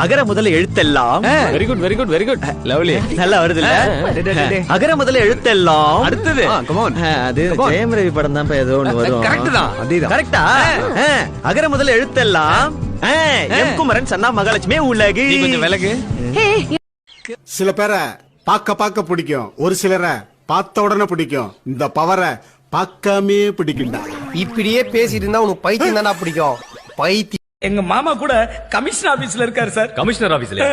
அகர முதல எழுத்தெல்லாம் very good very good very good lovely. நல்லா வருது இல்ல? அகர முதல எழுத்தெல்லாம் அடுத்தது அது ஜெயம் ரவி படம் தான் ஏதோ ஒண்ணு வரும். கரெக்ட் தான். அதேதான். கரெக்டா? அகர முதல எழுத்தெல்லாம் எம் குமரன் சன்னா மகாலட்சுமி உலகு. நீ கொஞ்சம் விலகு. சில பேரை பார்க்க பிடிக்கும், ஒரு சிலரை பார்த்த உடனே பிடிக்கும். இந்த பவரை பார்க்காமே பிடிக்கும்டா. இப்படியே பேசிட்டு இருந்தா உனக்கு பைத்தியம் தானா பிடிக்கும்? பைத்தியம். எங்க மாமா கூட கமிஷனர் ஆபீஸ்ல இருக்காரு சார். கமிஷனர் ஆபீஸ்ல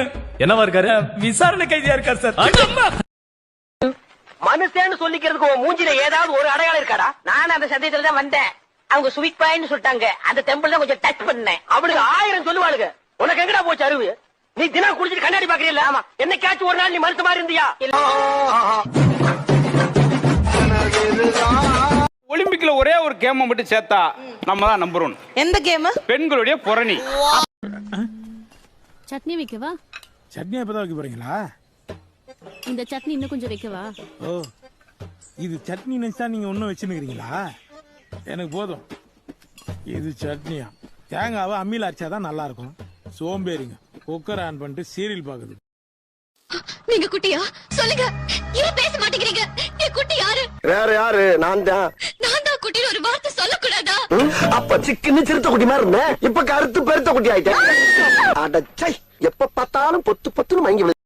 என்னவா இருக்காரு? விசாரணை கைதியா இருக்காரு சார். மனுஷன்னு சொல்லிக்கிறதுக்கு உன் மூஞ்சில ஏதாவது ஒரு அடையாளம் இருக்காடா? நான் அந்த சந்தேகத்துல தான் வந்தேன். அவங்க ஸ்வீட் பாயின்னு சொல்லிட்டாங்க. அந்த டெம்பிள் தான் கொஞ்சம் டச் பண்ணேன். அவனுக்கு 1000 சொல்லுவாளுங்க. உனக்கு எங்கடா போச்சு அறிவு? நீ தினம் குடிச்சிட்டு கண்ணாடி பாக்குறீல்ல? ஆமா. என்னைக்காச்சும் ஒரு நாள் நீ மனுஷ மாதிரி இருந்தியா? ஒலிம்பிக்ல ஒரே ஒரு கேம் மட்டும் சேர்த்தா நம்ம தான் நம்பர் 1. எந்த கேம்? பெண்களுடைய புரணி. சட்னி வைக்கவா? சட்னி எப்பதான் வைக்க போறீங்களா? இந்த சட்னி இன்னும் கொஞ்சம் வைக்கவா? ஓ, இது சட்னி நினைச்சா நீங்க ஒன்னும் வச்சுருக்கீங்களா? எனக்கு போதும். இது சட்னியா? தேங்காவை அம்மியில் அரைச்சாதான் நல்லா இருக்கும். சோம்பேறிங்க குக்கர் ஆன் பண்ணிட்டு சீரியல் பாக்குது. நீங்க குட்டியா? சொல்லுங்க. ஏன் பேச மாட்டேங்கிறீங்க? என் குட்டி யாரு? வேற யாரு? நான் தான். நான் தான் குட்டின்னு ஒரு வார்த்தை சொல்லக்கூடாதா? அப்ப சிக்கன்னு சிறுத்த குட்டி மாதிரி இருந்தேன். இப்ப கருத்து பெருத்த குட்டி ஆயிட்டேன். அடச்சை, எப்ப பார்த்தாலும் பொத்து பொத்துன்னு மயங்கி விழு.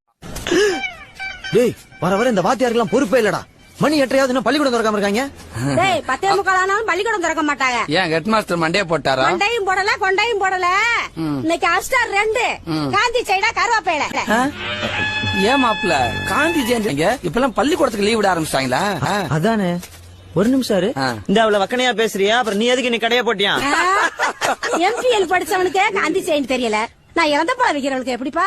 டேய், வர வர இந்த வாத்தியாருக்கெல்லாம் பொறுப்பே இல்லடா. மணி 8:30 இன்னும் பள்ளிக்கூடம் திறக்காம இருக்காங்க. டேய் 10:45 ஆனாலும் பள்ளிக்கூடம் திறக்க மாட்டாங்க. ஏன் ஹெட் மாஸ்டர் மண்டே போட்டாரா? கொண்டையும் போடல கொண்டையும் போடல. இன்னைக்கு அஸ்டார் 2 காந்தி சைடா கருவாப்பையில. ஏன் மாப்ள காந்தி ஜெயந்தி இப்பெல்லாம் பள்ளிக்கூடத்துக்கு லீவ் விட ஆரம்பிச்சிட்டாங்களா? அதானே. ஒரு நிமிஷம் இரு. இந்த அவள வக்கனையா பேசுறியா? அப்புறம் நீ எதுக்கு நீ கடைய போட்டியா? எம்பிஎல் படிச்சவனுக்கு காந்தி ஜெயந்தி தெரியல. நான் இறந்த பழம் விக்கிறவனுக்கு எப்படிப்பா?